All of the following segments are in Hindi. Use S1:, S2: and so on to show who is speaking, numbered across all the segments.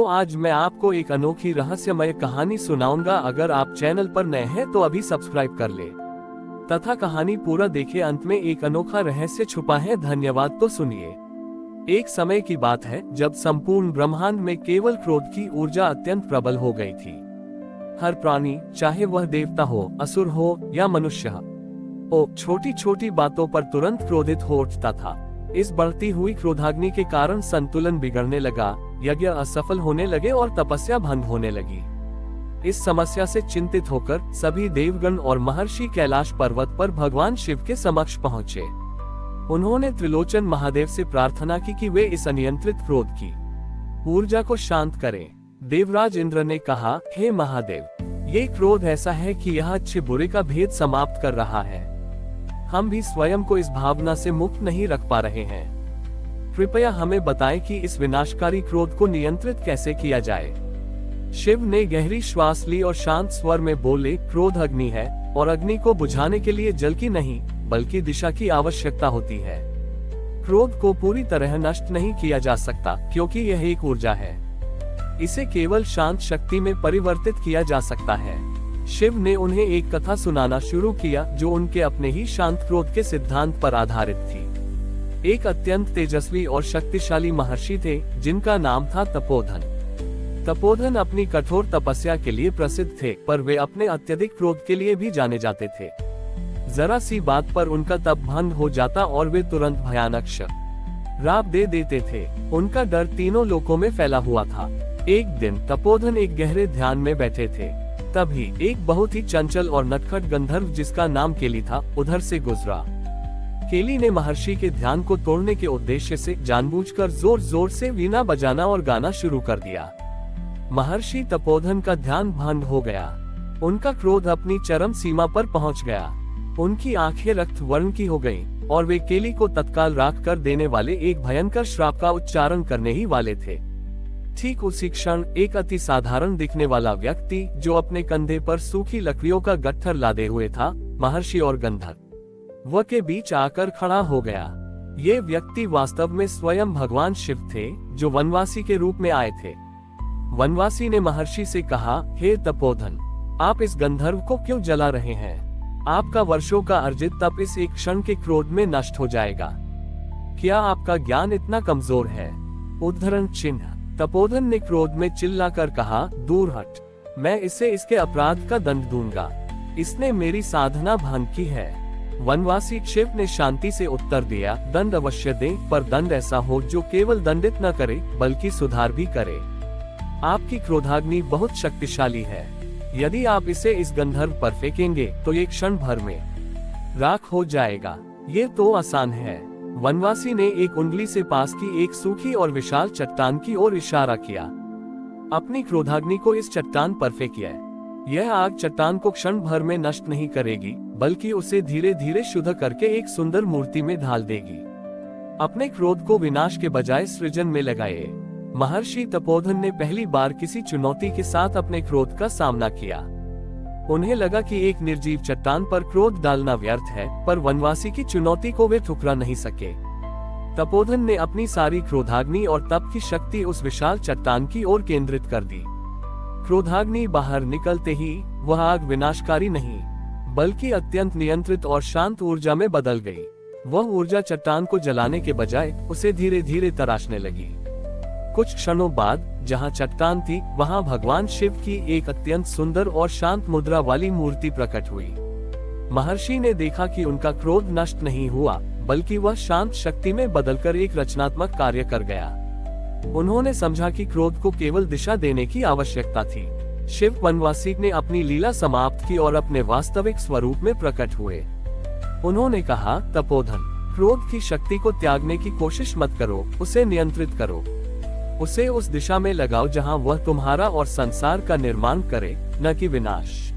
S1: तो आज मैं आपको एक अनोखी रहस्यमय कहानी सुनाऊंगा। अगर आप चैनल पर नए हैं तो अभी सब्सक्राइब कर ले तथा कहानी पूरा देखे। अंत में एक अनोखा रहस्य छुपा है। धन्यवाद। तो सुनिए। एक समय की बात है जब संपूर्ण ब्रह्मांड में केवल क्रोध की ऊर्जा अत्यंत प्रबल हो गई थी। हर प्राणी, चाहे वह देवता हो, असुर हो या मनुष्य हो, छोटी छोटी बातों पर तुरंत क्रोधित हो उठता था। इस बढ़ती हुई क्रोधाग्नि के कारण संतुलन बिगड़ने लगा, यज्ञ असफल होने लगे और तपस्या भंग होने लगी। इस समस्या से चिंतित होकर सभी देवगण और महर्षि कैलाश पर्वत पर भगवान शिव के समक्ष पहुंचे। उन्होंने त्रिलोचन महादेव से प्रार्थना की कि वे इस अनियंत्रित क्रोध की ऊर्जा को शांत करें। देवराज इंद्र ने कहा, हे महादेव, ये क्रोध ऐसा है कि यह अच्छे बुरे का भेद समाप्त कर रहा है। हम भी स्वयं को इस भावना से मुक्त नहीं रख पा रहे हैं। कृपया हमें बताएं कि इस विनाशकारी क्रोध को नियंत्रित कैसे किया जाए। शिव ने गहरी श्वास ली और शांत स्वर में बोले, क्रोध अग्नि है और अग्नि को बुझाने के लिए जल की नहीं बल्कि दिशा की आवश्यकता होती है। क्रोध को पूरी तरह नष्ट नहीं किया जा सकता क्योंकि यह एक ऊर्जा है। इसे केवल शांत शक्ति में परिवर्तित किया जा सकता है। शिव ने उन्हें एक कथा सुनाना शुरू किया जो उनके अपने ही शांत क्रोध के सिद्धांत पर आधारित थी। एक अत्यंत तेजस्वी और शक्तिशाली महर्षि थे जिनका नाम था तपोधन। तपोधन अपनी कठोर तपस्या के लिए प्रसिद्ध थे, पर वे अपने अत्यधिक क्रोध के लिए भी जाने जाते थे। जरा सी बात पर उनका तप भंग हो जाता और वे तुरंत भयानक श्राप दे देते थे। उनका डर तीनों लोकों में फैला हुआ था। एक दिन तपोधन एक गहरे ध्यान में बैठे थे। तभी एक बहुत ही चंचल और नटखट गंधर्व जिसका नाम केली था, उधर से गुजरा। केली ने महर्षि के ध्यान को तोड़ने के उद्देश्य से जानबूझकर जोर जोर से वीणा बजाना और गाना शुरू कर दिया। महर्षि तपोधन का ध्यान भंग हो गया। उनका क्रोध अपनी चरम सीमा पर पहुंच गया। उनकी आंखें रक्त वर्ण की हो गईं और वे केली को तत्काल राख कर देने वाले एक भयंकर श्राप का उच्चारण करने ही वाले थे। ठीक उसी क्षण एक अति साधारण दिखने वाला व्यक्ति जो अपने कंधे पर सूखी लकड़ियों का गट्ठर लादे हुए था, महर्षि और गंधर्व के बीच आकर खड़ा हो गया। ये व्यक्ति वास्तव में स्वयं भगवान शिव थे जो वनवासी के रूप में आए थे। वनवासी ने महर्षि से कहा, हे तपोधन, आप इस गंधर्व को क्यों जला रहे हैं? आपका वर्षों का अर्जित तप इस एक क्षण के क्रोध में नष्ट हो जाएगा। क्या आपका ज्ञान इतना कमजोर है? उद्धरण चिन्ह। तपोधन ने क्रोध में चिल्लाकर कहा, दूर हट, मैं इसे इसके अपराध का दंड दूंगा। इसने मेरी साधना भंग की है। वनवासी शिव ने शांति से उत्तर दिया, दंड अवश्य दें, पर दंड ऐसा हो जो केवल दंडित न करे बल्कि सुधार भी करे। आपकी क्रोधाग्नि बहुत शक्तिशाली है। यदि आप इसे इस गंधर्व पर फेंकेंगे तो ये क्षण भर में राख हो जाएगा। ये तो आसान है। वनवासी ने एक उंगली से पास की एक सूखी और विशाल चट्टान की ओर इशारा किया। अपनी क्रोधाग्नि को इस चट्टान पर फेंकिए। यह आग चट्टान को क्षण भर में नष्ट नहीं करेगी बल्कि उसे धीरे धीरे शुद्ध करके एक सुंदर मूर्ति में ढाल देगी। अपने क्रोध को विनाश के बजाय सृजन में लगाए। महर्षि तपोधन ने पहली बार किसी चुनौती के साथ अपने क्रोध का सामना किया। उन्हें लगा कि एक निर्जीव चट्टान पर क्रोध डालना व्यर्थ है, पर वनवासी की चुनौती को वे ठुकरा नहीं सके। तपोधन ने अपनी सारी क्रोधाग्नि और तप की शक्ति उस विशाल चट्टान की ओर केंद्रित कर दी। क्रोधाग्नि बाहर निकलते ही वह आग विनाशकारी नहीं बल्कि अत्यंत नियंत्रित और शांत ऊर्जा में बदल गई। वह ऊर्जा चट्टान को जलाने के बजाय उसे धीरे धीरे तराशने लगी। कुछ क्षणों बाद जहां चट्टान थी वहां भगवान शिव की एक अत्यंत सुंदर और शांत मुद्रा वाली मूर्ति प्रकट हुई। महर्षि ने देखा कि उनका क्रोध नष्ट नहीं हुआ बल्कि वह शांत शक्ति में बदलकर एक रचनात्मक कार्य कर गया। उन्होंने समझा कि क्रोध को केवल दिशा देने की आवश्यकता थी। शिव वनवासी ने अपनी लीला समाप्त की और अपने वास्तविक स्वरूप में प्रकट हुए। उन्होंने कहा, तपोधन, क्रोध की शक्ति को त्यागने की कोशिश मत करो, उसे नियंत्रित करो। उसे उस दिशा में लगाओ जहां वह तुम्हारा और संसार का निर्माण करे, न कि विनाश।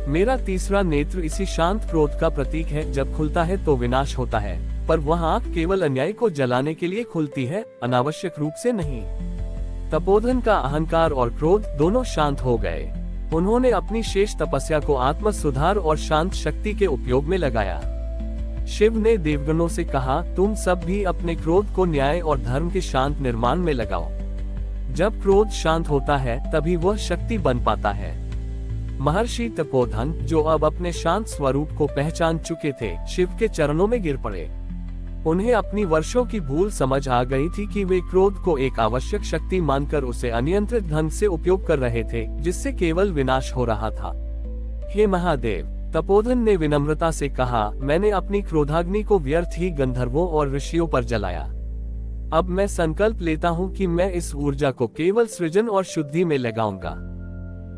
S1: मेरा तीसरा नेत्र इसी शांत क्रोध का प्रतीक है। जब खुलता है तो विनाश होता है, पर वह आंख केवल अन्याय को जलाने के लिए खुलती है, अनावश्यक रूप से नहीं। तपोधन का अहंकार और क्रोध दोनों शांत हो गए। उन्होंने अपनी शेष तपस्या को आत्म सुधार और शांत शक्ति के उपयोग में लगाया। शिव ने देवगणों से कहा, तुम सब भी अपने क्रोध को न्याय और धर्म के शांत निर्माण में लगाओ। जब क्रोध शांत होता है तभी वह शक्ति बन पाता है। महर्षि तपोधन, जो अब अपने शांत स्वरूप को पहचान चुके थे, शिव के चरणों में गिर पड़े। उन्हें अपनी वर्षों की भूल समझ आ गई थी कि वे क्रोध को एक आवश्यक शक्ति मानकर उसे अनियंत्रित ढंग से उपयोग कर रहे थे, जिससे केवल विनाश हो रहा था। हे महादेव, तपोधन ने विनम्रता से कहा, मैंने अपनी क्रोधाग्नि को व्यर्थ ही गंधर्वों और ऋषियों पर जलाया। अब मैं संकल्प लेता हूँ कि मैं इस ऊर्जा को केवल सृजन और शुद्धि में लगाऊंगा।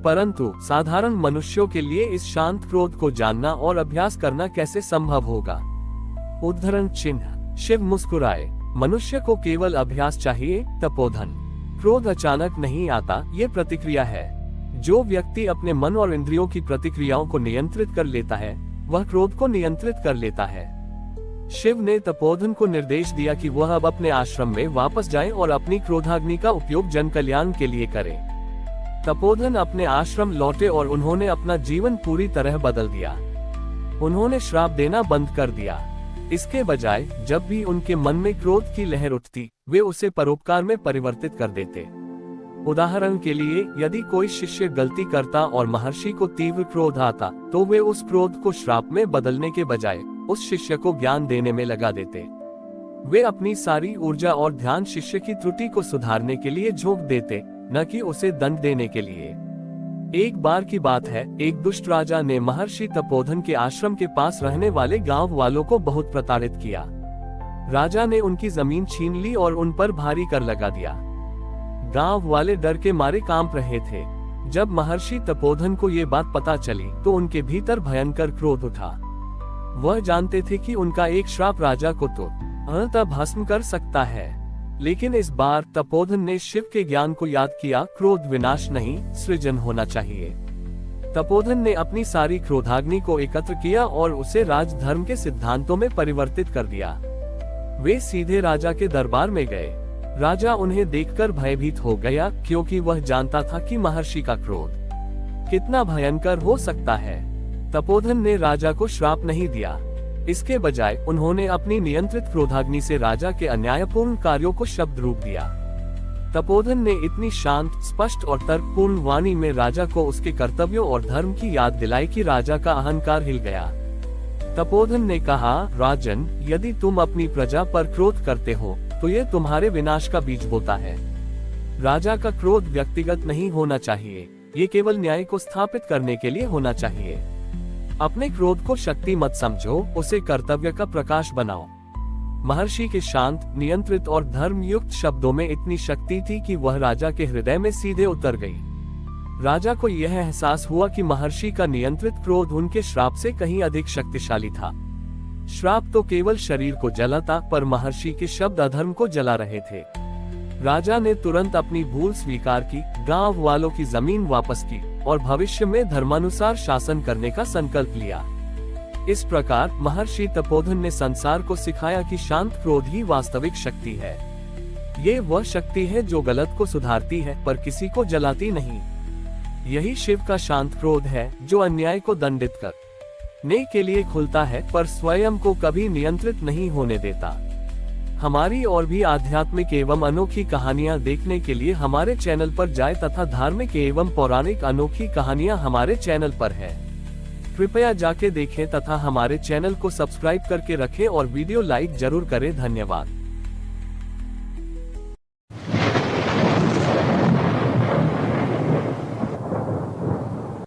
S1: परंतु साधारण मनुष्यों के लिए इस शांत क्रोध को जानना और अभ्यास करना कैसे संभव होगा? उद्धरण चिन्ह। शिव मुस्कुराए, मनुष्य को केवल अभ्यास चाहिए। तपोधन, क्रोध अचानक नहीं आता, ये प्रतिक्रिया है। जो व्यक्ति अपने मन और इंद्रियों की प्रतिक्रियाओं को नियंत्रित कर लेता है, वह क्रोध को नियंत्रित कर लेता है। शिव ने तपोधन को निर्देश दिया कि वह अब अपने आश्रम में वापस जाए और अपनी क्रोधाग्नि का उपयोग जन कल्याण के लिए करे। तपोधन अपने आश्रम लौटे और उन्होंने अपना जीवन पूरी तरह बदल दिया। उन्होंने श्राप देना बंद कर दिया। इसके बजाय जब भी उनके मन में क्रोध की लहर उठती, वे उसे परोपकार में परिवर्तित कर देते। उदाहरण के लिए, यदि कोई शिष्य गलती करता और महर्षि को तीव्र क्रोध आता, तो वे उस क्रोध को श्राप में बदलने के बजाय उस शिष्य को ज्ञान देने में लगा देते। वे अपनी सारी ऊर्जा और ध्यान शिष्य की त्रुटि को सुधारने के लिए झोंक देते, न कि उसे दंड देने के लिए। एक बार की बात है, एक दुष्ट राजा ने महर्षि तपोधन के आश्रम के पास रहने वाले गांव वालों को बहुत प्रताड़ित किया। राजा ने उनकी जमीन छीन ली और उन पर भारी कर लगा दिया। गांव वाले डर के मारे कांप रहे थे। जब महर्षि तपोधन को ये बात पता चली, तो उनके भीतर भयंकर क्रोध उठा। वह जानते थे कि उनका एक श्राप राजा को तो अंततः भस्म कर सकता है। लेकिन इस बार तपोधन ने शिव के ज्ञान को याद किया, क्रोध विनाश नहीं, सृजन होना चाहिए। तपोधन ने अपनी सारी क्रोधाग्नि को एकत्र किया और उसे राजधर्म के सिद्धांतों में परिवर्तित कर दिया। वे सीधे राजा के दरबार में गए। राजा उन्हें देखकर भयभीत हो गया, क्योंकि वह जानता था कि महर्षि का क्रोध कितना भयंकर हो सकता है। तपोधन ने राजा को श्राप नहीं दिया। इसके बजाय उन्होंने अपनी नियंत्रित क्रोधाग्नि से राजा के अन्यायपूर्ण कार्यों को शब्द रूप दिया। तपोधन ने इतनी शांत, स्पष्ट और तर्कपूर्ण वाणी में राजा को उसके कर्तव्यों और धर्म की याद दिलाई कि राजा का अहंकार हिल गया। तपोधन ने कहा, राजन, यदि तुम अपनी प्रजा पर क्रोध करते हो, तो ये तुम्हारे विनाश का बीज बोता है। राजा का क्रोध व्यक्तिगत नहीं होना चाहिए, ये केवल न्याय को स्थापित करने के लिए होना चाहिए। अपने क्रोध को शक्ति मत समझो, उसे कर्तव्य का प्रकाश बनाओ। महर्षि के शांत, नियंत्रित और धर्मयुक्त शब्दों में इतनी शक्ति थी कि वह राजा के हृदय में सीधे उतर गई। राजा को यह एहसास हुआ कि महर्षि का नियंत्रित क्रोध उनके श्राप से कहीं अधिक शक्तिशाली था। श्राप तो केवल शरीर को जलाता, पर महर्षि के शब्द अधर्म को जला रहे थे। राजा ने तुरंत अपनी भूल स्वीकार की, गांव वालों की जमीन वापस की और भविष्य में धर्मानुसार शासन करने का संकल्प लिया। इस प्रकार महर्षि तपोधन ने संसार को सिखाया कि शांत क्रोध ही वास्तविक शक्ति है। ये वह शक्ति है जो गलत को सुधारती है, पर किसी को जलाती नहीं। यही शिव का शांत क्रोध है, जो अन्याय को दंडित करने के लिए खुलता है, पर स्वयं को कभी नियंत्रित नहीं होने देता। हमारी और भी आध्यात्मिक एवं अनोखी कहानियां देखने के लिए हमारे चैनल पर जाएं तथा धार्मिक एवं पौराणिक अनोखी कहानियां हमारे चैनल पर है। कृपया जाके देखें तथा हमारे चैनल को सब्सक्राइब करके रखें और वीडियो लाइक जरूर करें। धन्यवाद।